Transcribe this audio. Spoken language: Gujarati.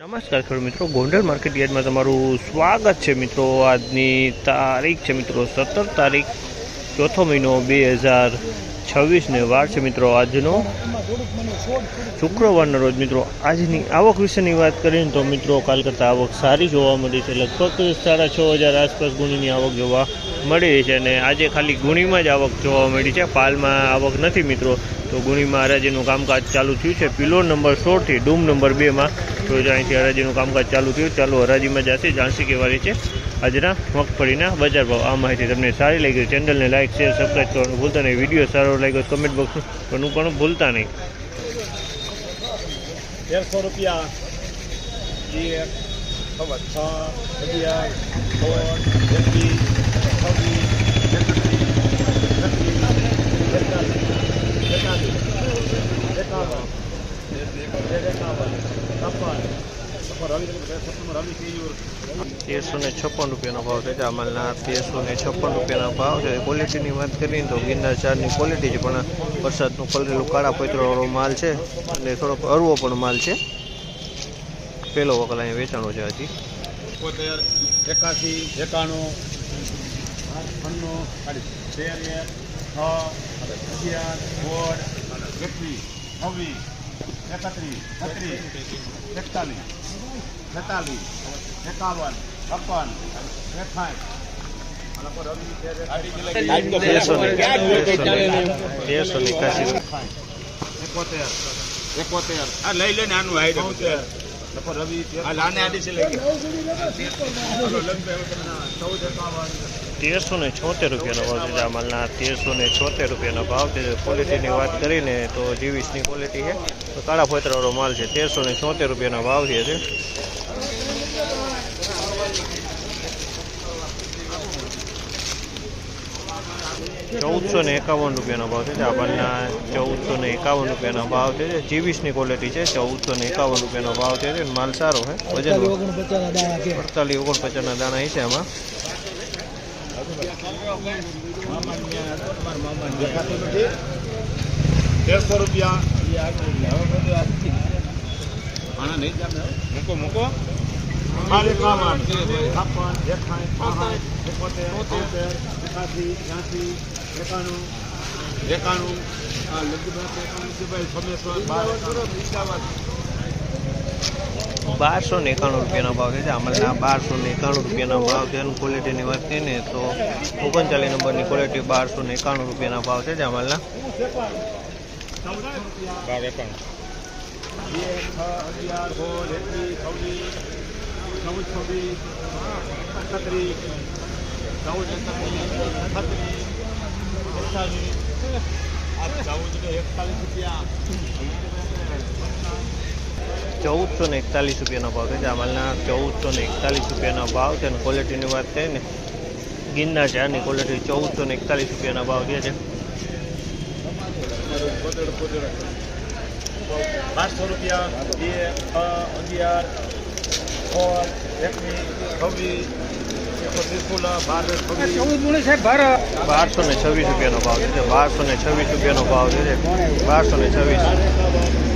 નમસ્કાર ખેડૂત મિત્રો, ગોંડલ માર્કેટ યાર્ડમાં તમારું સ્વાગત છે મિત્રો। આજની તારીખ છે મિત્રો 17 તારીખ ચોથો મહિનો 2026 વાર છે મિત્રો। આજનો શુક્રવારના રોજ મિત્રો આજની આવક વિશેની વાત કરીએ તો મિત્રો કાલ કરતાં આવક સારી જોવા મળી છે। લગભગ 6,500 આસપાસ ગુણીની આવક જોવા મળી રહી છે અને આજે ખાલી ગુણીમાં જ આવક જોવા મળી છે, પાલમાં આવક નથી મિત્રો। તો ગુણીમાં હરાજીનું કામકાજ ચાલુ થયું છે। પિલોર નંબર 16 થી ડૂમ નંબર 2 માં રોજ અહીંથી હરાજીનું કામકાજ ચાલુ થયું। ચાલો હરાજીમાં જશે જાણસી કહેવાની છે આજના મગફળીના બજાર ભાવ। આ માહિતી તમને સારી લાગી ચેનલને લાઇક શેર સબસ્ક્રાઈબ કરવાનું ભૂલતા નહીં। વિડીયો સારો લાગ્યો કમેન્ટ બોક્સ કરવાનું પણ ભૂલતા નહીં। 150 રૂપિયા 1 6 11 1356 રૂપિયાનો ભાવ છે। જામલના 1356 રૂપિયાનો ભાવ છે। ક્વોલિટીની વાત કરીએ તો ગિરનાર ચારની ક્વોલિટી છે, પણ વરસાદનું પલરેલું કાળા પૈતરોવાળો માલ છે અને થોડોક અરવો પણ માલ છે। પહેલો વકલ અહીંયા વેચાણો છે હજી 81 91 લઈ લે ને આનું હાઈડ રવિ લાને આડી છે લઈ 1376 રૂપિયાનો ભાવ છે। જામલના 1376 રૂપિયાનો ભાવ છે। ક્વોલિટીની વાત કરીને તો G20ની ક્વોલિટી છે, તો કાળા ફોતરાવાળો માલ છે। 1376 રૂપિયાનો ભાવ છે। 1451 રૂપિયાનો ભાવ છે। જામલના 1451 રૂપિયાનો ભાવ છે। G20ની ક્વોલિટી છે। 1451 રૂપિયાનો ભાવ છે। માલ સારો છે, વજન 48-49 ના દાણા છે આમાં। 150 રૂપિયા મૂકો મૂકો મારે કામ બારસો ને 91 રૂપિયાનો ભાવ છે। જામલના 1291 રૂપિયાનો ભાવ છે। ક્વોલિટીની વાત કરીએ ને તો 39 નંબરની ક્વોલિટી 1291 રૂપિયાના ભાવ છે। જામલના 1441 રૂપિયાનો ભાવ છે। જામલના 1441 રૂપિયાનો ભાવ છે અને ક્વોલિટીની વાત કરીએ ને ગિરનાર ચારની ક્વોલિટી 1441 રૂપિયાના ભાવ છે। 1200 રૂપિયા 1226 રૂપિયાનો ભાવ છે। 1226 રૂપિયાનો ભાવ છે। 1226